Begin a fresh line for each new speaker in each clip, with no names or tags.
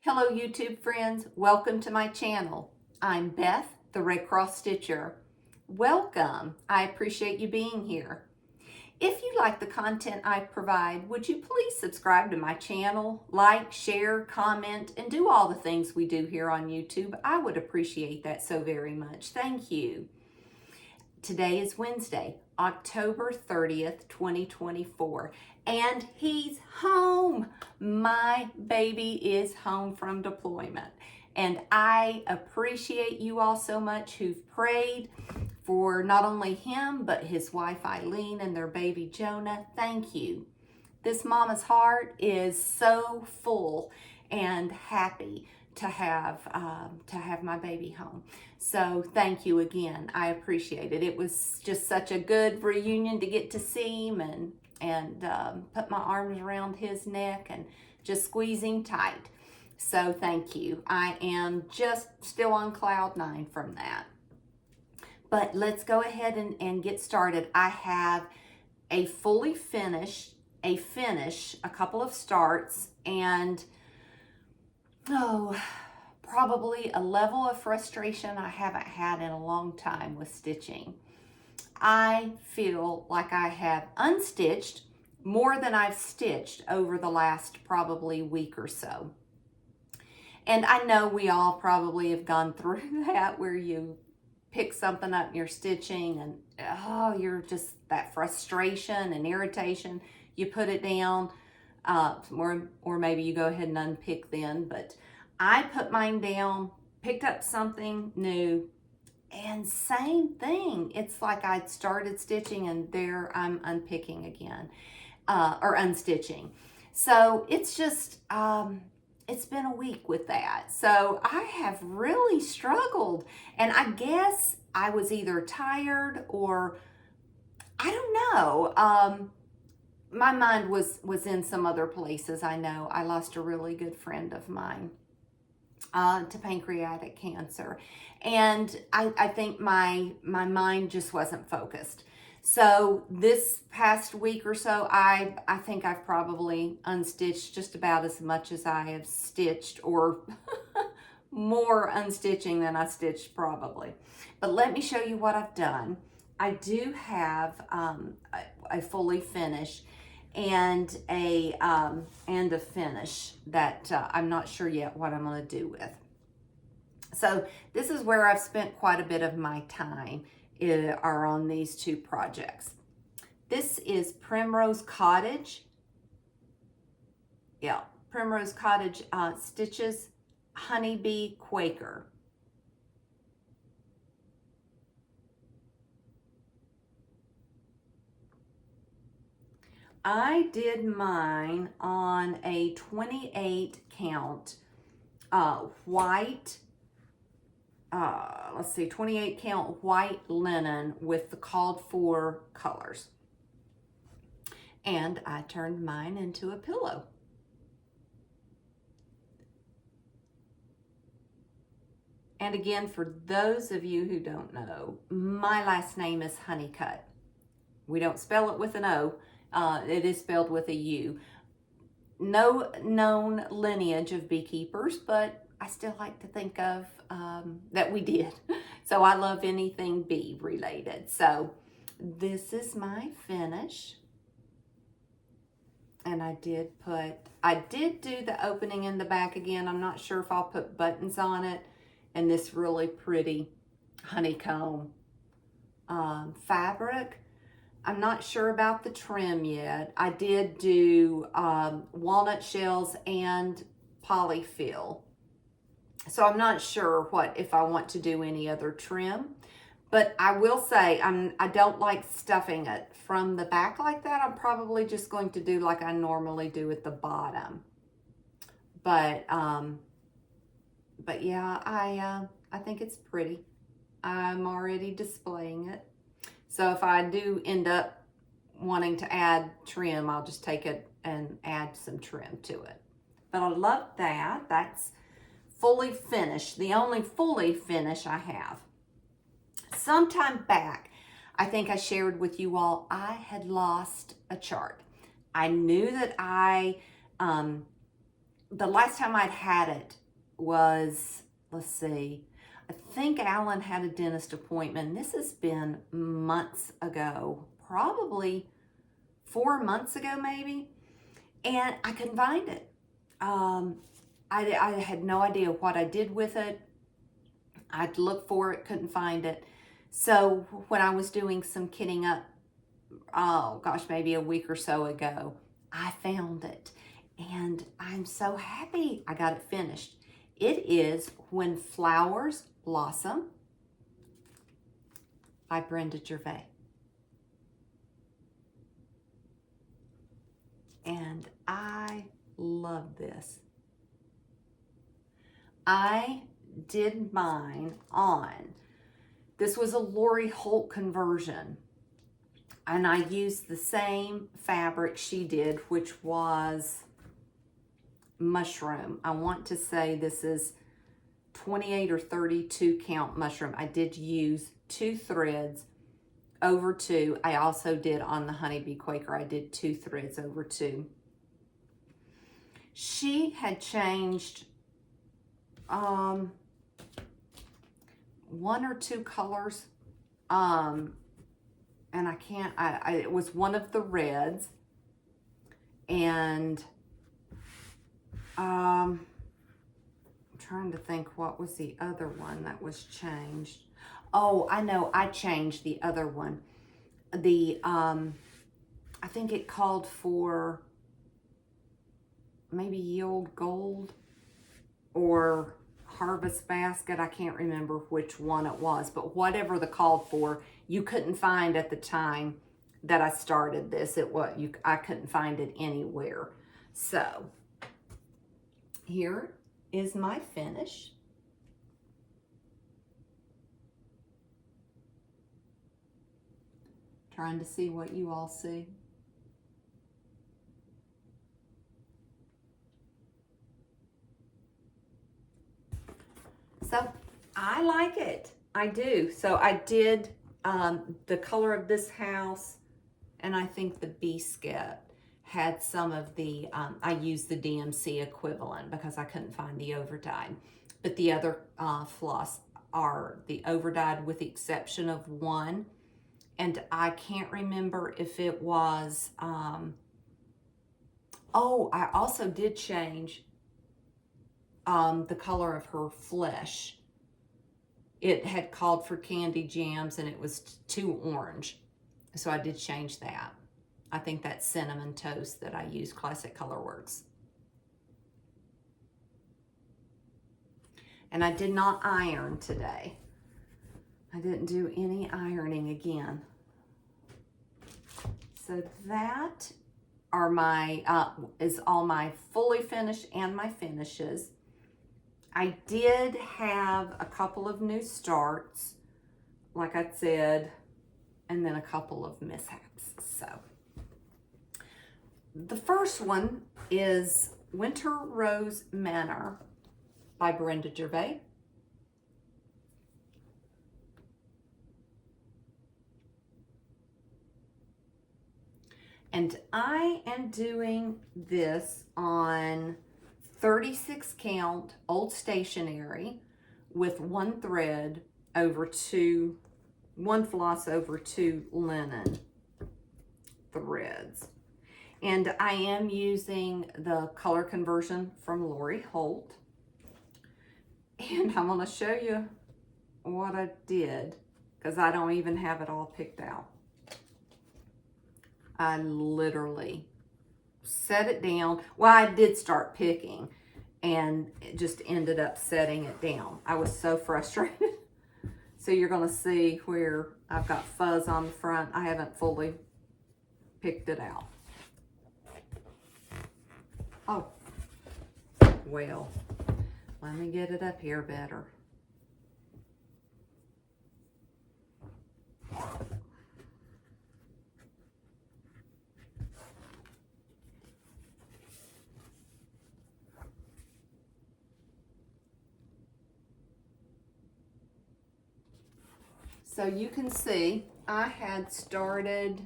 Hello YouTube friends, welcome to my channel. I'm Beth, the Redcrossstitcher. Welcome, I appreciate you being here. If you like the content I provide, would you please subscribe to my channel, like, share, comment, and do all the things we do here on YouTube. I would appreciate that so very much. Thank you. Today is Wednesday, October 30th, 2024, and he's home. My baby is home from deployment, and I appreciate you all so much who've prayed for not only him, but his wife Eileen and their baby Jonah. Thank you. This mama's heart is so full and happy to have my baby home. So thank you again. I appreciate it. It was just such a good reunion to get to see him and put my arms around his neck and just squeeze him tight. So thank you. I am just still on cloud 9 from that. But let's go ahead and get started. I have a fully finish, a couple of starts, and probably a level of frustration I haven't had in a long time with stitching. I feel like I have unstitched more than I've stitched over the last probably week or so. And I know we all probably have gone through that, where you pick something up and you're stitching and you're just that frustration and irritation. You put it down, or maybe you go ahead and unpick then, but I put mine down, picked up something new, and same thing. It's like I'd started stitching and there I'm unpicking again, or unstitching. So it's just, it's been a week with that. So I have really struggled, and I guess I was either tired or I don't know. My mind was in some other places. I know I lost a really good friend of mine to pancreatic cancer, and I think my mind just wasn't focused. So this past week or so, I think I've probably unstitched just about as much as I have stitched, or more unstitching than I stitched probably. But let me show you what I've done. I do have a fully finished and a finish that I'm not sure yet what I'm going to do with. So this is where I've spent quite a bit of my time, are on these two projects. This is Primrose Cottage. Yeah, Primrose Cottage Stitches Honeybee Quaker. I did mine on a 28 count white, 28 count white linen with the called for colors. And I turned mine into a pillow. And again, for those of you who don't know, my last name is Honeycutt. We don't spell it with an O. It is spelled with a U. No known lineage of beekeepers, but I still like to think of that we did. So I love anything bee related. So this is my finish. And I did do the opening in the back again. I'm not sure if I'll put buttons on it. And this really pretty honeycomb fabric. I'm not sure about the trim yet. I did do walnut shells and polyfill. So I'm not sure if I want to do any other trim. But I will say I don't like stuffing it from the back like that. I'm probably just going to do like I normally do at the bottom. But yeah, I think it's pretty. I'm already displaying it. So if I do end up wanting to add trim, I'll just take it and add some trim to it. But I love that. That's fully finished. The only fully finish I have. Sometime back, I think I shared with you all, I had lost a chart. I knew that I the last time I'd had it was, let's see, I think Alan had a dentist appointment. This has been months ago, probably 4 months ago maybe, and I couldn't find it. I had no idea what I did with it. I'd look for it, couldn't find it. So when I was doing some kitting up, oh gosh, maybe a week or so ago, I found it. And I'm so happy I got it finished. It is When Flowers Blossom by Brenda Gervais. And I love this. I did mine on, this was a Lori Holt conversion, and I used the same fabric she did, which was mushroom. I want to say this is 28 or 32 count mushroom. I did use 2 threads over 2. I also did on the Honeybee Quaker, I did 2 threads over 2. She had changed 1 or 2 colors, and I can't, it was one of the reds, and I'm trying to think what was the other one that was changed. Oh, I know, I changed the other one. The, I think it called for maybe Yield Gold or Harvest Basket. I can't remember which one it was, but whatever the called for, you couldn't find at the time that I started this. I couldn't find it anywhere. So here is my finish. Trying to see what you all see. So I like it. I do. So I did the color of this house, and I think the biscuit had some of the, I used the DMC equivalent because I couldn't find the overdyed. But the other floss are the overdyed with the exception of one. And I can't remember if it was, oh, I also did change the color of her flesh. It had called for candy jams and it was too orange. So I did change that. I think that's Cinnamon Toast that I use, Classic Colorworks. And I did not iron today. I didn't do any ironing again. So that are my, is all my fully finished and my finishes. I did have a couple of new starts, like I said, and then a couple of mishaps. So the first one is Winter Rose Manor by Brenda Gervais. And I am doing this on 36 count old stationery with 1 thread over 2, 1 floss over 2 linen threads. And I am using the color conversion from Lori Holt. And I'm going to show you what I did because I don't even have it all picked out. I literally set it down. Well, I did start picking and it just ended up setting it down. I was so frustrated. So you're going to see where I've got fuzz on the front. I haven't fully picked it out. Oh, well, let me get it up here better. So you can see I had started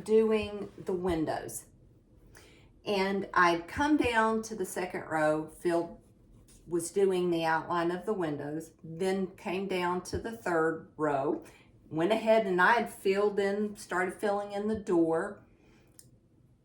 doing the windows. And I'd come down to the second row, was doing the outline of the windows, then came down to the third row, went ahead and I had started filling in the door.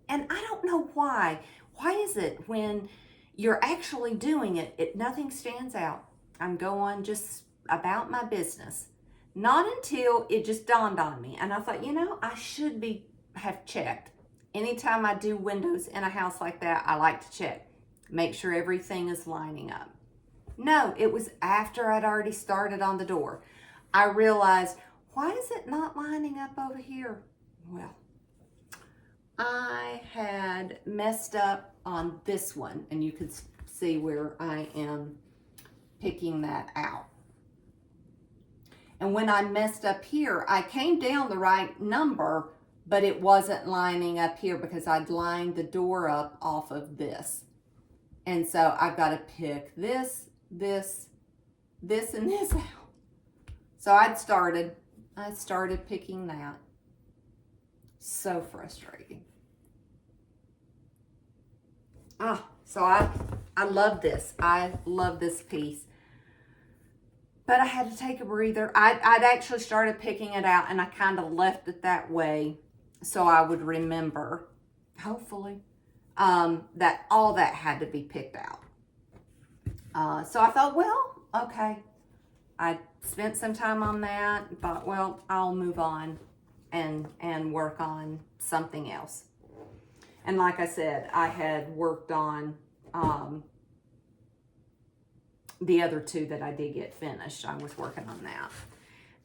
And I don't know why. Why is it when you're actually doing it, nothing stands out? I'm going just about my business. Not until it just dawned on me. And I thought, I should have checked. Anytime I do windows in a house like that, I like to check. Make sure everything is lining up. No, it was after I'd already started on the door. I realized, why is it not lining up over here? Well, I had messed up on this one, and you can see where I am picking that out. And when I messed up here, I came down the right number, but it wasn't lining up here because I'd lined the door up off of this. And so I've got to pick this, this, and this out. So I started picking that. So frustrating. So I love this. I love this piece. But I had to take a breather. I'd actually started picking it out, and I kind of left it that way so I would remember, hopefully, that all that had to be picked out. So I thought, well, okay. I spent some time on that and thought, well, I'll move on and work on something else. And like I said, I had worked on the other two that I did get finished. I was working on that.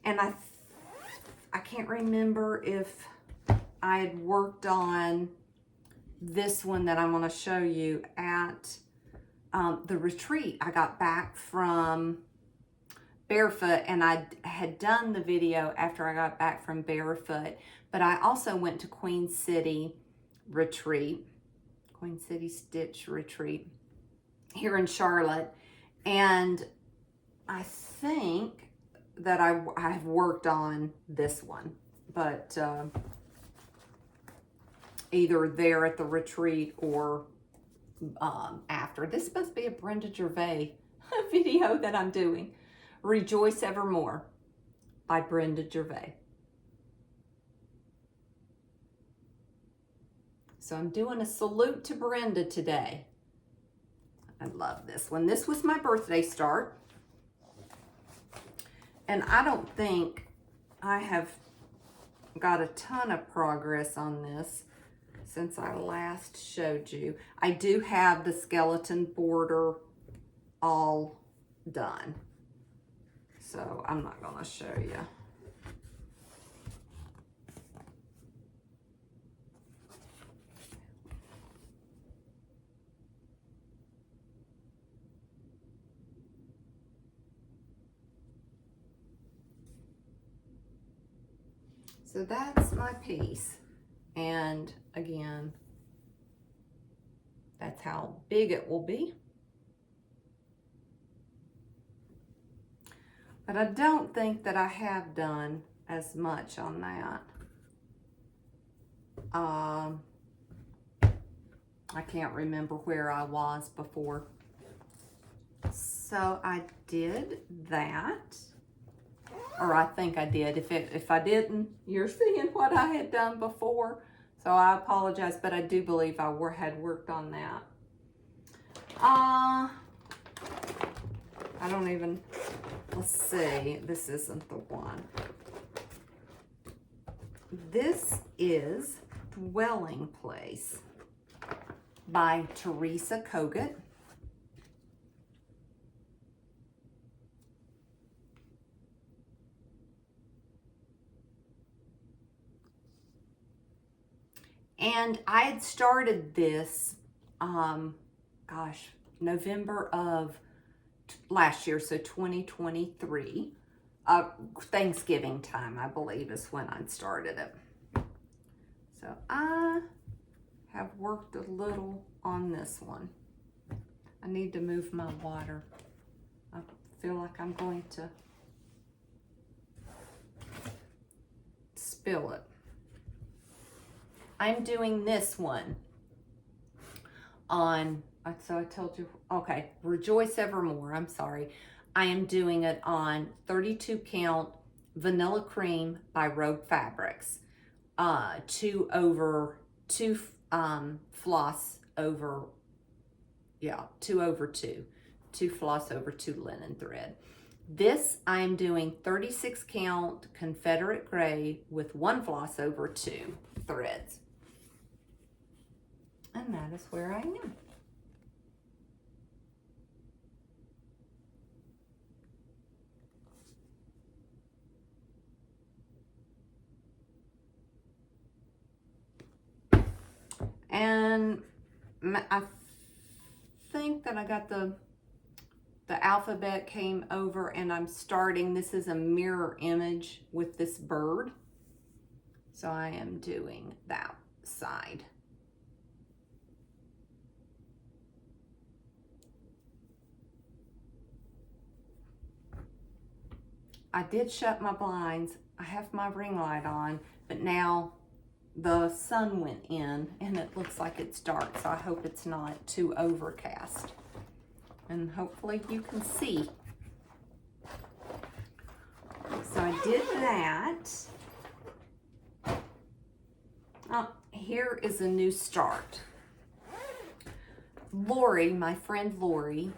And I can't remember if I had worked on this one that I'm going to show you at the retreat. I got back from Barefoot, and I had done the video after I got back from Barefoot, but I also went to Queen City Stitch Retreat here in Charlotte, and I think that I have worked on this one, but either there at the retreat or after. This must be a Brenda Gervais video that I'm doing. Rejoice Evermore by Brenda Gervais. So I'm doing a salute to Brenda today. I love this one. This was my birthday start. And I don't think I have got a ton of progress on this since I last showed you. I do have the skeleton border all done. So I'm not going to show you. So that's my piece. And again, that's how big it will be. But I don't think that I have done as much on that. I can't remember where I was before. So I did that. Or I think I did. If I didn't, you're seeing what I had done before. So I apologize, but I do believe I had worked on that. I don't even, let's see, this isn't the one. This is Dwelling Place by Teresa Kogut. And I had started this, November of last year, so 2023. Thanksgiving time, I believe, is when I started it. So I have worked a little on this one. I need to move my water. I feel like I'm going to spill it. I'm doing this one on, so I told you, okay, Rejoice Evermore, I'm sorry. I am doing it on 32 count Vanilla Cream by Rogue Fabrics. 2/2 floss over, yeah, 2/2. 2 floss over 2 linen thread. This I am doing 36 count Confederate gray with 1 floss over 2 threads. And that is where I am. And I think that I got the alphabet came over, and I'm starting, this is a mirror image with this bird. So I am doing that side. I did shut my blinds. I have my ring light on, but now the sun went in and it looks like it's dark, so I hope it's not too overcast. And hopefully you can see. So I did that. Here is a new start. Lori, my friend Lori,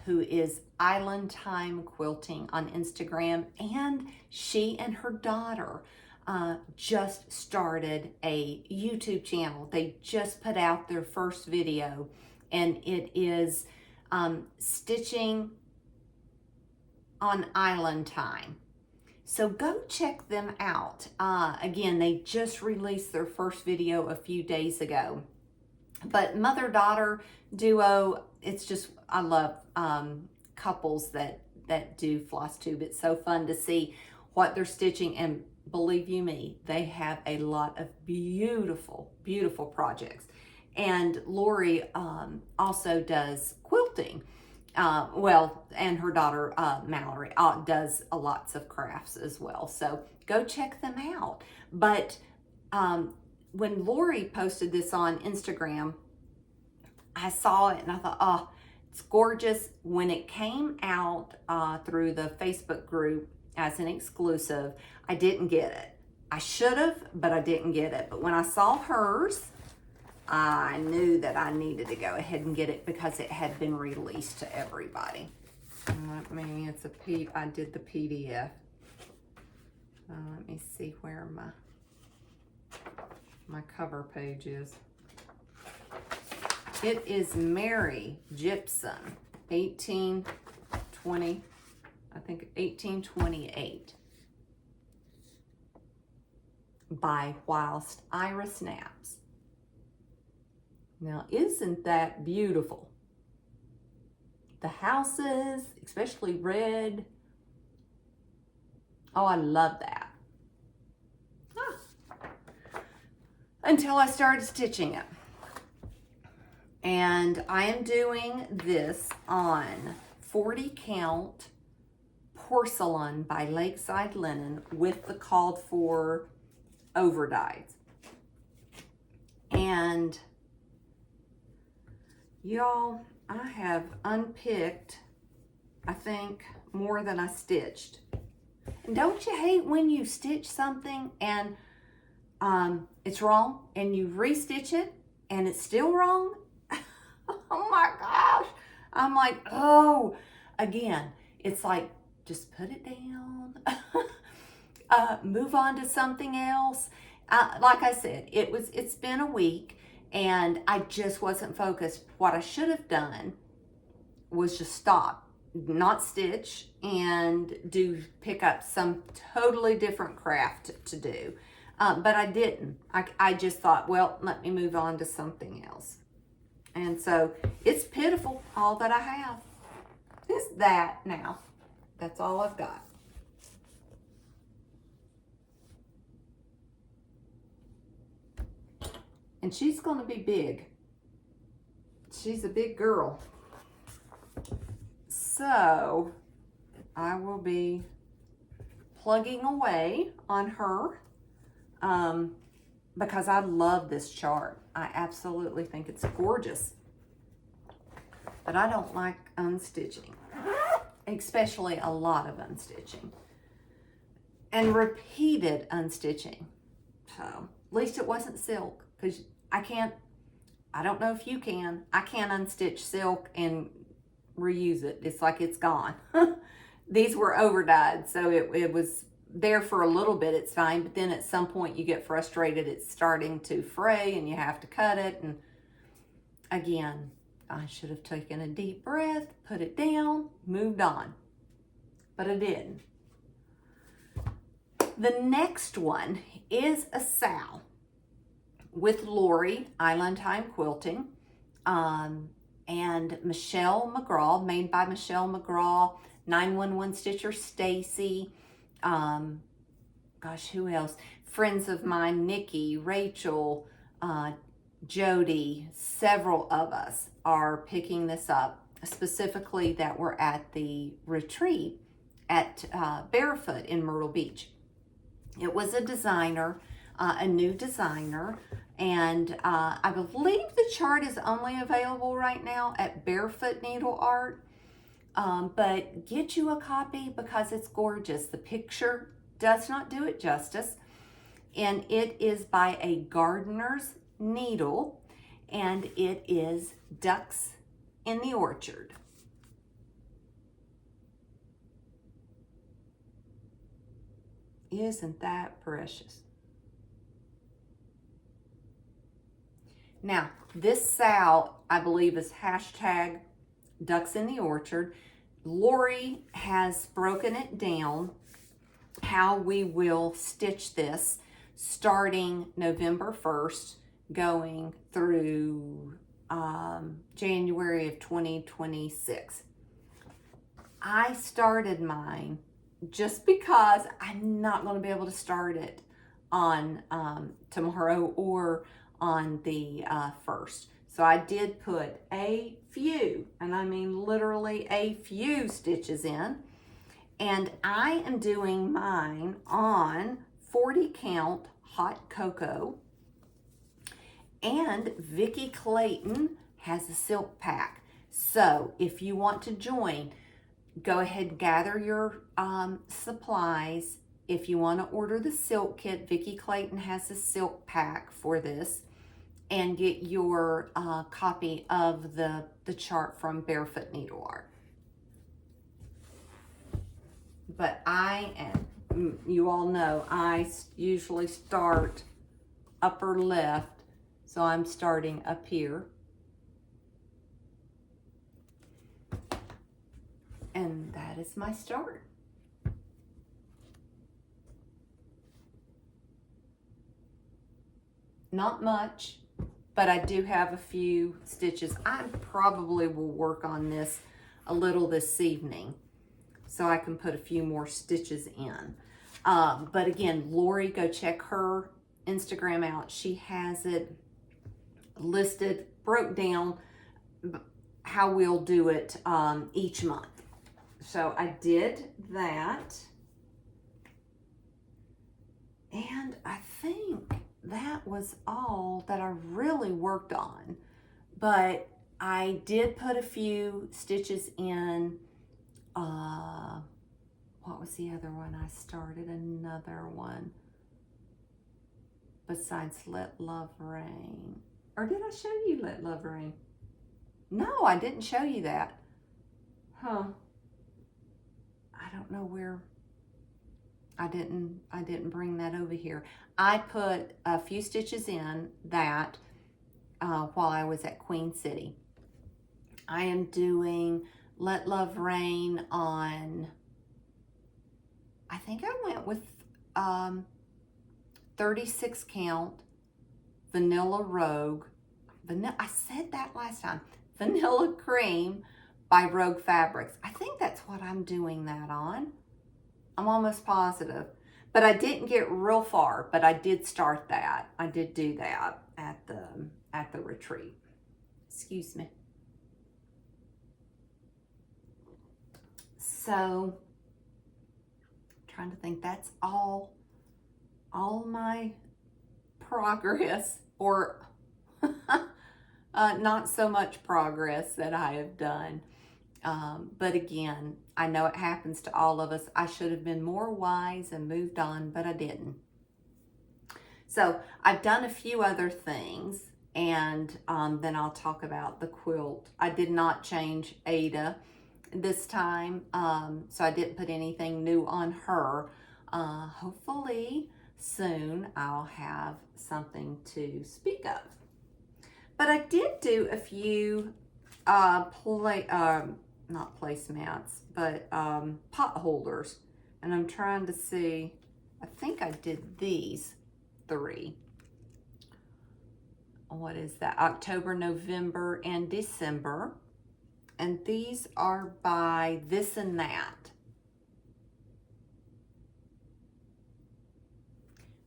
who is Island Time Quilting on Instagram, and she and her daughter just started a YouTube channel. They just put out their first video, and it is stitching on Island Time. So go check them out. Again, they just released their first video a few days ago. But mother-daughter duo, it's just, I love couples that do Flosstube. It's so fun to see what they're stitching, and believe you me, they have a lot of beautiful, beautiful projects. And Lori also does quilting. Well, and her daughter Mallory does lots of crafts as well. So go check them out. But when Lori posted this on Instagram, I saw it and I thought, oh, it's gorgeous. When it came out through the Facebook group as an exclusive, I didn't get it. I should have, but I didn't get it. But when I saw hers, I knew that I needed to go ahead and get it because it had been released to everybody. I mean, it's I did the PDF. Let me see where my cover page is. It is Mary Gibson, 1820, I think 1828, by Whilst Iris Naps. Now, isn't that beautiful? The houses, especially red. Oh, I love that. Until I started stitching it. And I am doing this on 40 count porcelain by Lakeside Linen with the called for overdyes. And y'all, I have unpicked, I think, more than I stitched. And don't you hate when you stitch something and it's wrong and you restitch it and it's still wrong? Oh my gosh. I'm like, oh, again, it's like, just put it down. Move on to something else. Like I said, it's been a week and I just wasn't focused. What I should have done was just stop, not stitch, and pick up some totally different craft to do. But I didn't. I just thought, well, let me move on to something else. And so it's pitiful, all that I have is that now. That's all I've got. And she's going to be big. She's a big girl. So I will be plugging away on her because I love this chart. I absolutely think it's gorgeous. But I don't like unstitching, especially a lot of unstitching and repeated unstitching. So at least it wasn't silk, because I don't know if you can, I can't unstitch silk and reuse it. It's like it's gone. These were over dyed, so it was there for a little bit, it's fine, but then at some point you get frustrated, it's starting to fray and you have to cut it. And again, I should have taken a deep breath, put it down, moved on, but I didn't. The next one is a sow with Lori, Island Time Quilting, and Michelle McGraw, made by Michelle McGraw, 911 Stitcher Stacy, gosh, who else? Friends of mine, Nikki, Rachel, Jody, several of us are picking this up, specifically that were at the retreat at Barefoot in Myrtle Beach. It was a designer, a new designer, and I believe the chart is only available right now at Barefoot Needle Art, but get you a copy because it's gorgeous. The picture does not do it justice, and it is by a gardener's needle, and it is Ducks in the Orchard. Isn't that precious? Now, this sow, I believe, is hashtag Ducks in the Orchard. Lori has broken it down how we will stitch this starting November 1st, going through January of 2026. I started mine just because I'm not going to be able to start it on tomorrow or on the 1st. So I did put a few, and I mean literally a few stitches in, and I am doing mine on 40 count hot cocoa, and Vicki Clayton has a silk pack. So if you want to join, go ahead and gather your supplies. If you want to order the silk kit, Vicki Clayton has a silk pack for this, and get your copy of the chart from Barefoot Needle Art. But you all know, I usually start upper left, so I'm starting up here. And that is my start. Not much, but I do have a few stitches. I probably will work on this a little this evening so I can put a few more stitches in. But again, Lori, go check her Instagram out. She has it listed, broke down how we'll do it each month. So I did that, and I think that was all that I really worked on. But I did put a few stitches in. What was the other one? I started another one besides Let Love Rain. Or did I show you Let Love Rain? No, I didn't show you that. Huh. I don't know where. I didn't bring that over here. I put a few stitches in that while I was at Queen City. I am doing Let Love Rain on, I think I went with 36 count Vanilla Rogue. I said that last time. Vanilla Cream by Rogue Fabrics. I think that's what I'm doing that on. I'm almost positive. But I didn't get real far, but I did start that. I did do that at the retreat. Excuse me. So, trying to think, that's all my progress, or Not so much progress that I have done. But again, I know it happens to all of us. I should have been more wise and moved on, but I didn't. So I've done a few other things, and then I'll talk about the quilt. I did not change Ada this time, so I didn't put anything new on her. Hopefully soon I'll have something to speak of. But I did do a few not placemats, but pot holders. And I'm trying to see, I think I did these 3. What is that? October, November, and December. And these are by This and That.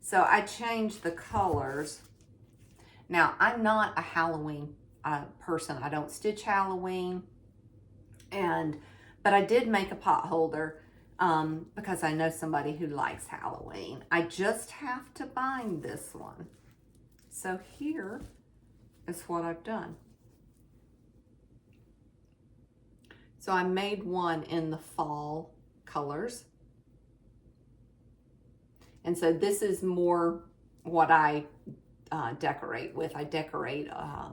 So I changed the colors. Now, I'm not a Halloween person. I don't stitch Halloween. But I did make a pot holder because I know somebody who likes Halloween. I just have to bind this one. So here is what I've done. So I made one in the fall colors. And so this is more what I decorate with. I decorate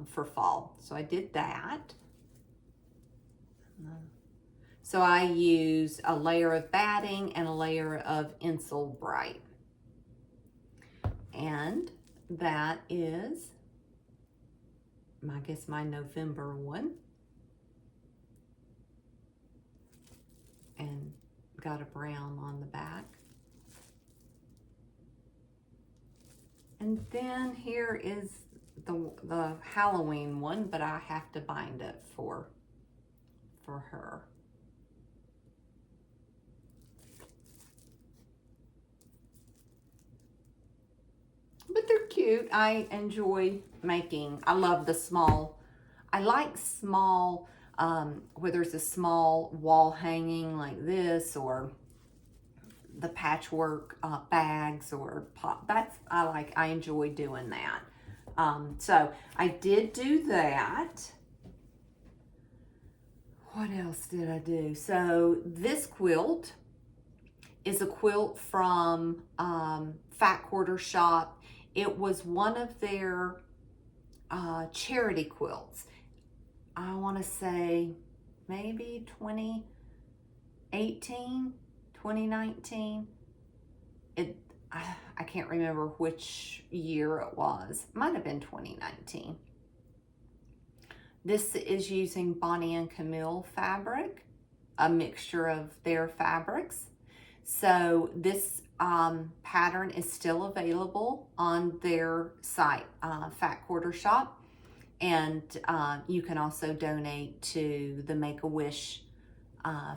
for fall. So I did that. So I use a layer of batting and a layer of Insul Bright. And that is, I guess, my November one. And got a brown on the back. And then here is the Halloween one, but I have to bind it for her. But they're cute. I enjoy making, I love the small, I like small, where there's a small wall hanging like this, or the patchwork bags or pop. I enjoy doing that. So I did do that. What else did I do? So this quilt is a quilt from Fat Quarter Shop. It was one of their charity quilts. I want to say maybe 2018, 2019. I can't remember which year it was. Might have been 2019. This is using Bonnie and Camille fabric, a mixture of their fabrics. So this pattern is still available on their site, Fat Quarter Shop. And you can also donate to the Make-A-Wish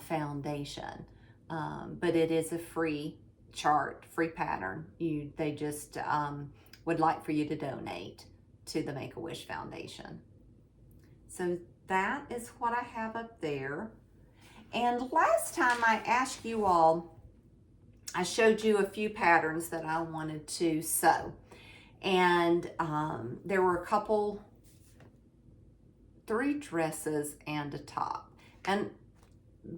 Foundation. But it is a free chart, free pattern. They just would like for you to donate to the Make-A-Wish Foundation. So that is what I have up there. And last time I asked you all, I showed you a few patterns that I wanted to sew. And there were a couple, 3 dresses and a top. And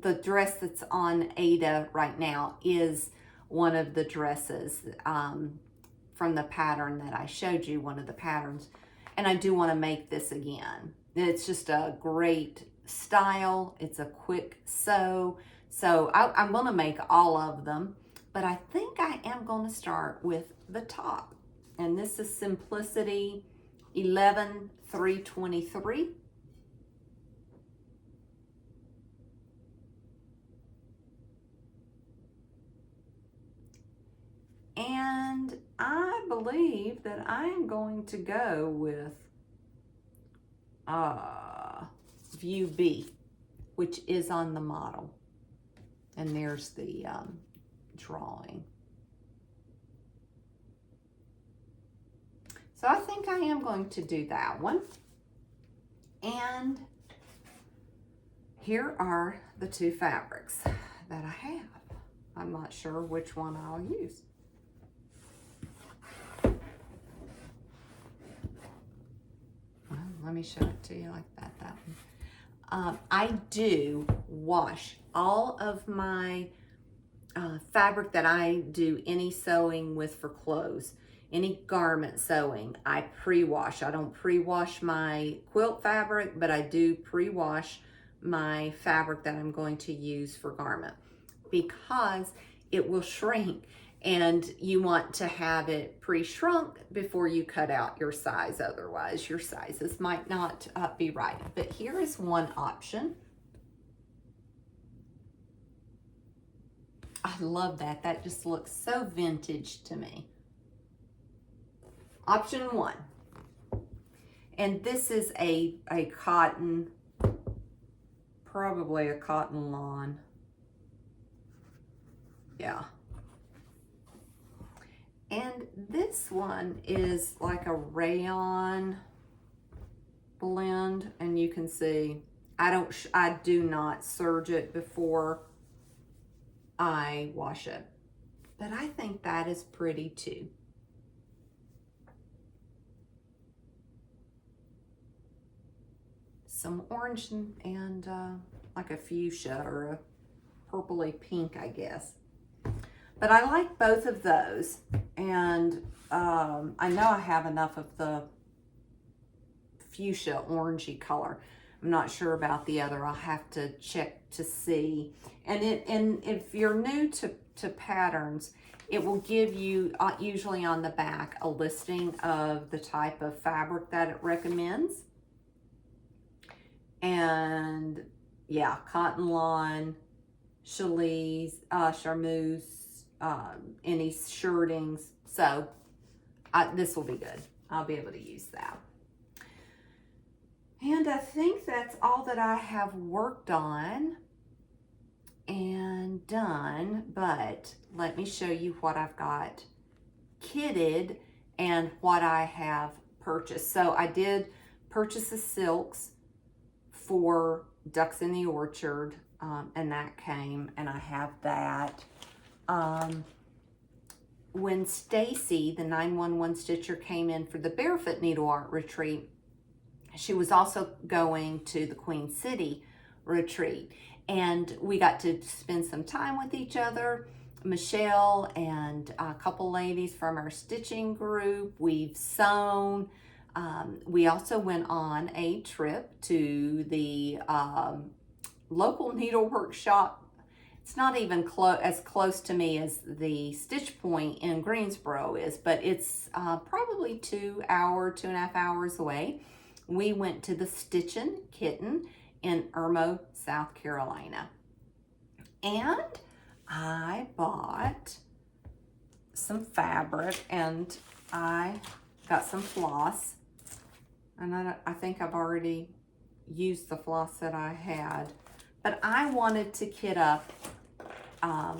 the dress that's on Ada right now is one of the dresses from the pattern that I showed you, one of the patterns. And I do want to make this again. It's just a great style. It's a quick sew. So I'm going to make all of them. But I think I am going to start with the top. And this is Simplicity 11-323. And I believe that I'm going to go with View B, which is on the model. And there's the drawing. So I think I am going to do that one. And here are the 2 fabrics that I have. I'm not sure which one I'll use. let me show it to you like that. That one. I do wash all of my fabric that I do any sewing with for clothes, any garment sewing, I pre-wash. I don't pre-wash my quilt fabric, but I do pre-wash my fabric that I'm going to use for garment because it will shrink, and you want to have it pre-shrunk before you cut out your size. Otherwise, your sizes might not be right. But here is one option. I love that. That just looks so vintage to me. Option 1. And this is a cotton, probably a cotton lawn. Yeah. And this one is like a rayon blend, and you can see I do not serge it before I wash it, but I think that is pretty too. Some orange and like a fuchsia or a purpley pink, I guess. But I like both of those, and I know I have enough of the fuchsia orangey color. I'm not sure about the other. I'll have to check to see. And if you're new to patterns, it will give you usually on the back a listing of the type of fabric that it recommends. And yeah, cotton lawn, challis, charmeuse, any shirtings. So this will be good. I'll be able to use that. And I think that's all that I have worked on and done, but let me show you what I've got kitted and what I have purchased. So I did purchase the silks for Ducks in the Orchard, and that came, and I have that. When Stacy, the 911 stitcher, came in for the Barefoot Needle Art Retreat, she was also going to the Queen City retreat, and we got to spend some time with each other. Michelle and a couple ladies from our stitching group, we've sewn. We also went on a trip to the local needlework shop. It's not even as close to me as the Stitch Point in Greensboro is, but it's probably 2.5 hours away. We went to the Stitchin' Kitten in Irmo, South Carolina. And I bought some fabric, and I got some floss. And I think I've already used the floss that I had. But I wanted to kit up a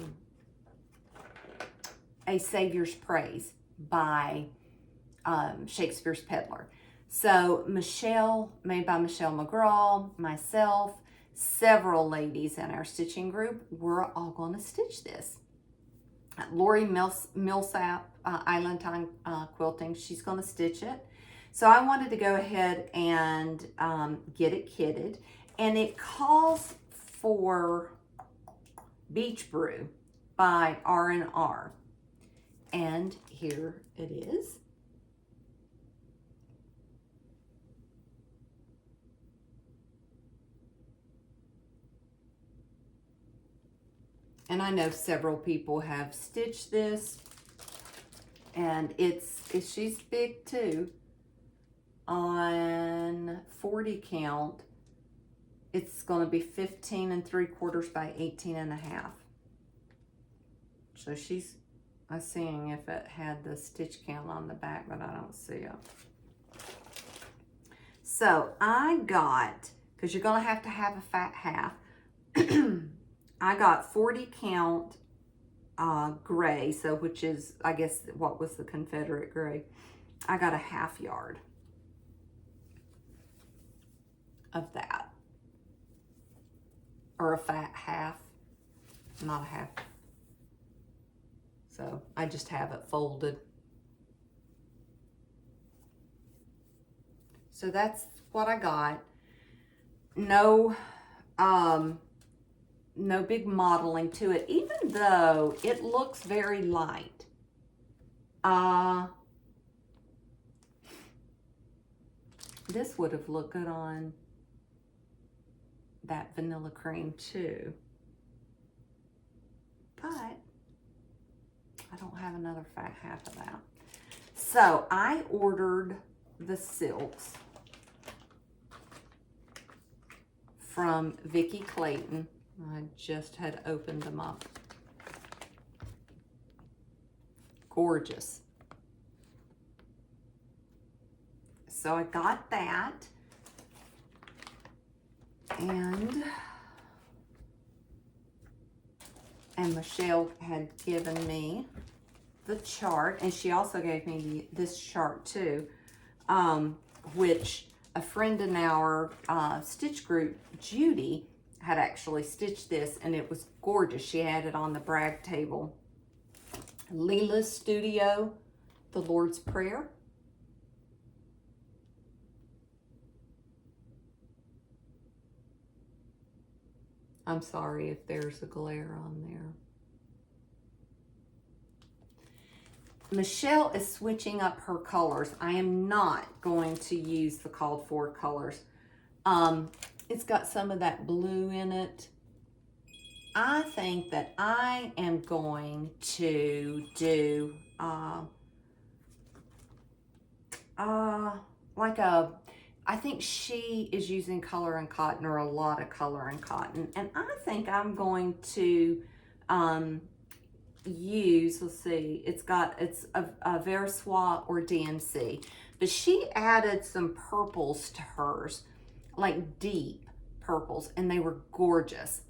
Savior's Praise by Shakespeare's Peddler. So Michelle, made by Michelle McGraw, myself, several ladies in our stitching group, we're all going to stitch this. Lori Millsap, Island Time Quilting, she's going to stitch it. So I wanted to go ahead and get it kitted. And it calls for Beach Brew by R&R. And here it is. And I know several people have stitched this, and she's big too. On 40 count, it's going to be 15 3/4 by 18.5. So I'm seeing if it had the stitch count on the back, but I don't see it. So I got, because you're going to have a fat half, I got 40 count gray, so which is, I guess, what was the Confederate gray. I got a 1/2 yard of that, or a fat half, not a half. So I just have it folded. So that's what I got. No, no big modeling to it, even though it looks very light. This would have looked good on that vanilla cream too. But I don't have another fat half of that. So I ordered the silks from Vicki Clayton. I just had opened them up. Gorgeous. So I got that. And Michelle had given me the chart, and she also gave me this chart too, which a friend in our stitch group, Judy, had actually stitched this, and it was gorgeous. She had it on the brag table. Leela's Studio, The Lord's Prayer. I'm sorry if there's a glare on there. Michelle is switching up her colors. I am not going to use the called for colors. It's got some of that blue in it. I think that I am going to do I think she is using color and cotton, or a lot of color and cotton. And I think I'm going to use, let's see, it's a Versoix or DMC. But she added some purples to hers, like deep purples, and they were gorgeous.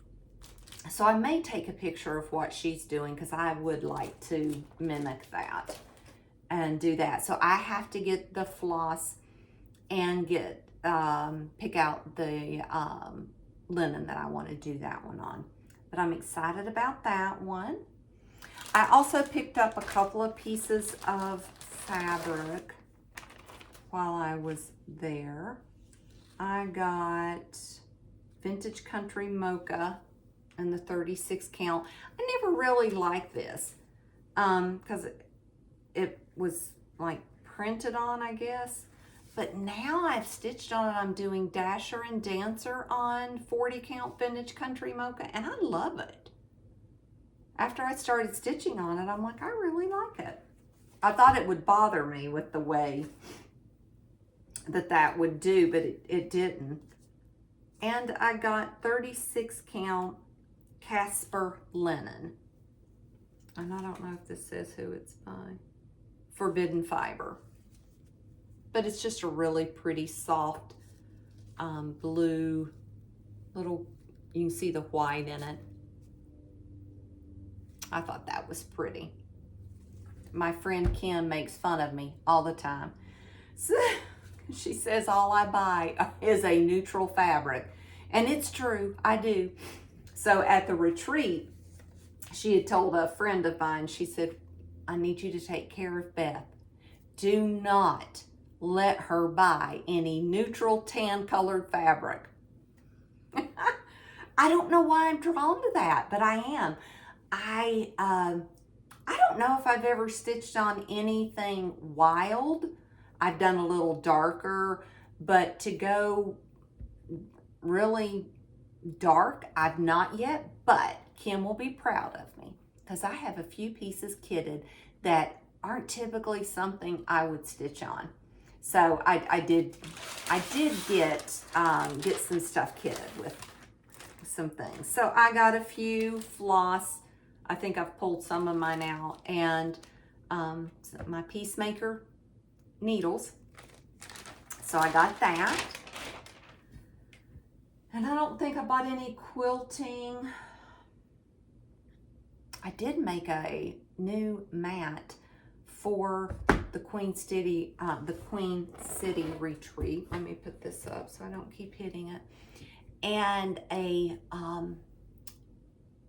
So I may take a picture of what she's doing, because I would like to mimic that and do that. So I have to get the floss and get pick out the linen that I want to do that one on. But I'm excited about that one. I also picked up a couple of pieces of fabric while I was there. I got Vintage Country Mocha and the 36 count. I never really liked this because it was like printed on, I guess. But now I've stitched on it. I'm doing Dasher and Dancer on 40 count Vintage Country Mocha, and I love it. After I started stitching on it, I'm like, I really like it. I thought it would bother me with the way that would do, but it didn't. And I got 36 count Casper linen. And I don't know if this says who it's by. Forbidden Fiber. But it's just a really pretty soft blue, little, you can see the white in it. I thought that was pretty. My friend Kim makes fun of me all the time. So, she says all I buy is a neutral fabric. And it's true, I do. So at the retreat, she had told a friend of mine, she said, I need you to take care of Beth. Do not let her buy any neutral tan colored fabric. I don't know why I'm drawn to that, but I am. I don't know if I've ever stitched on anything wild. I've done a little darker, but to go really dark, I've not yet, but Kim will be proud of me because I have a few pieces kitted that aren't typically something I would stitch on. So I did get some stuff kitted with some things. So I got a few floss. I think I've pulled some of mine out, and my Peacemaker needles. So I got that. And I don't think I bought any quilting. I did make a new mat for the Queen City retreat. Let me put this up so I don't keep hitting it. And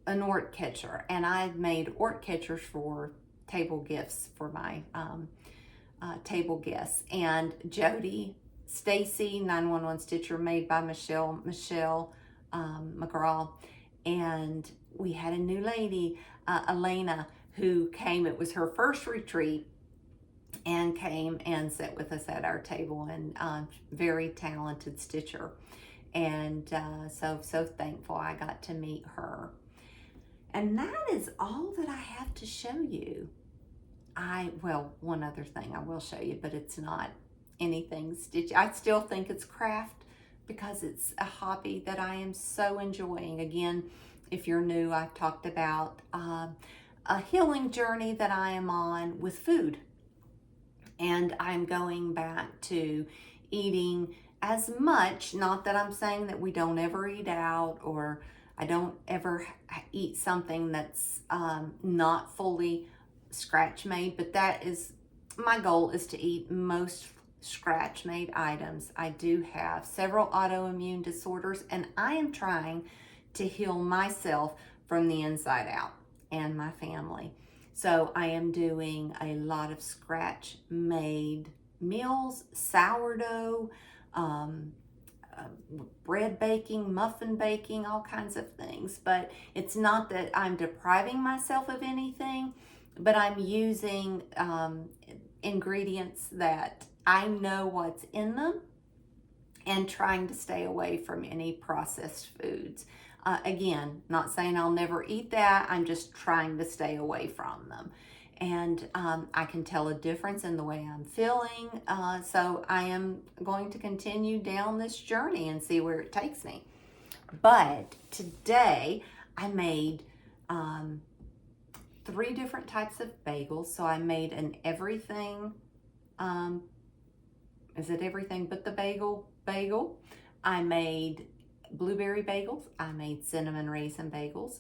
an Ort catcher, and I've made Ort catchers for table gifts for my table guests. And Jody Stacy 911 Stitcher, made by Michelle McGraw. And we had a new lady, Elena, who came. It was her first retreat, and came and sat with us at our table, and very talented stitcher. And so thankful I got to meet her. And that is all that I have to show you. Well, one other thing I will show you, but it's not anything stitch. I still think it's craft because it's a hobby that I am so enjoying. Again, if you're new, I've talked about a healing journey that I am on with food. And I'm going back to eating as much, not that I'm saying that we don't ever eat out, or I don't ever eat something that's not fully scratch made, but that is, my goal is to eat most scratch made items. I do have several autoimmune disorders, and I am trying to heal myself from the inside out, and my family. So I am doing a lot of scratch made meals, sourdough, bread baking, muffin baking, all kinds of things. But it's not that I'm depriving myself of anything, but I'm using ingredients that I know what's in them, and trying to stay away from any processed foods. Again, not saying I'll never eat that. I'm just trying to stay away from them. And I can tell a difference in the way I'm feeling. So I am going to continue down this journey and see where it takes me. But today I made 3 different types of bagels. So I made an everything, is it everything but the bagel? I made blueberry bagels. I made cinnamon raisin bagels.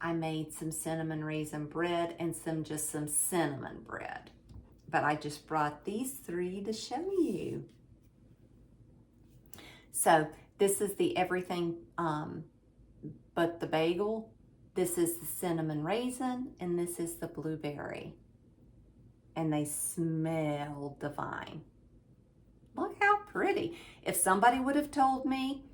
I made some cinnamon raisin bread and some cinnamon bread. But I just brought these 3 to show you. So this is the everything but the bagel. This is the cinnamon raisin, and this is the blueberry. And they smell divine. Look how pretty. If somebody would have told me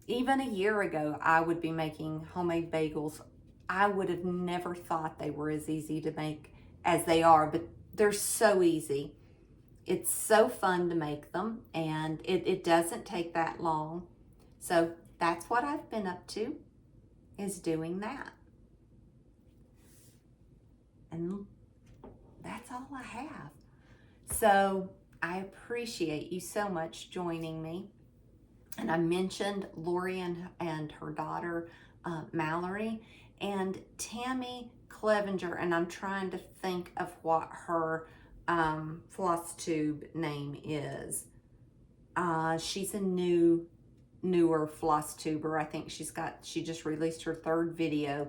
even a year ago I would be making homemade bagels, I would have never thought they were as easy to make as they are, but they're so easy. It's so fun to make them, and it doesn't take that long. So that's what I've been up to, is doing that. And that's all I have. So I appreciate you so much joining me. And I mentioned Lori and her daughter, Mallory, and Tammy Clevenger, and I'm trying to think of what her Flosstube name is. She's a newer Flosstuber. I think she just released her 3rd video.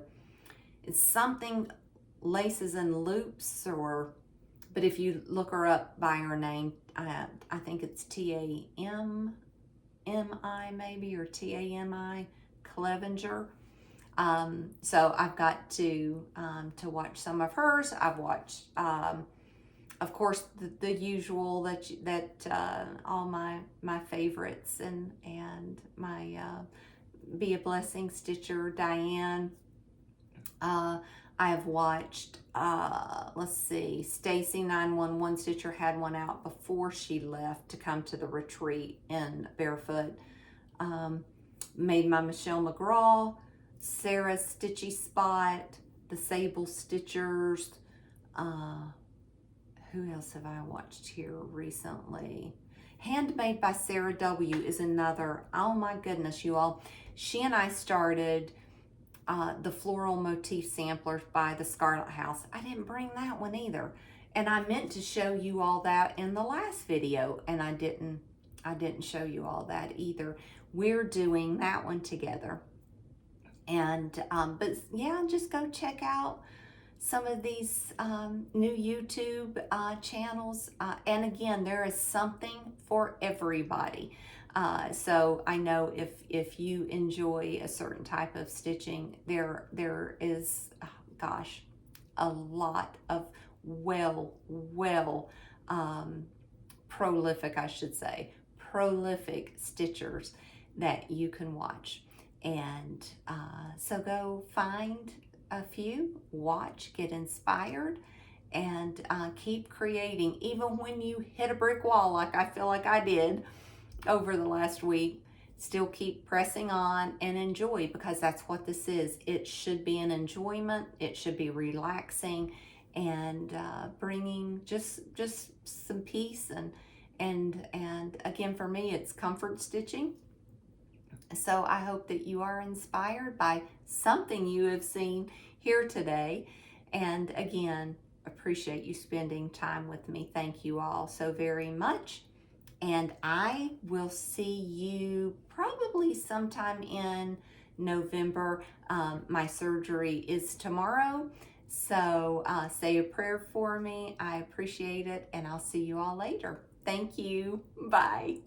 It's something laces and loops, but if you look her up by her name, I think it's Tammi maybe, or Tami Clevenger. So I've got to watch some of hers. I've watched, of course, the usual that all my favorites, and my Be a Blessing Stitcher, Diane. I have watched, let's see, Stacy 911 Stitcher had one out before she left to come to the retreat in Barefoot. Made by Michelle McGraw, Sarah's Stitchy Spot, the Sable Stitchers. Who else have I watched here recently? Handmade by Sarah W. is another. Oh my goodness, you all. She and I started the floral motif samplers by the Scarlet House. I didn't bring that one either, and I meant to show you all that in the last video, and I didn't show you all that either. We're doing that one together. And but yeah, just go check out some of these new YouTube channels, and again, there is something for everybody. So I know if you enjoy a certain type of stitching, there is, gosh, a lot of prolific, I should say, prolific stitchers that you can watch. And so go find a few, watch, get inspired, and keep creating. Even when you hit a brick wall, like I feel like I did over the last week, still keep pressing on and enjoy, because that's what this is. It should be an enjoyment. It should be relaxing and bringing just some peace, and again, for me, it's comfort stitching. So I hope that you are inspired by something you have seen here today. And again, appreciate you spending time with me. Thank you all so very much. And I will see you probably sometime in November. My surgery is tomorrow. So say a prayer for me. I appreciate it. And I'll see you all later. Thank you. Bye.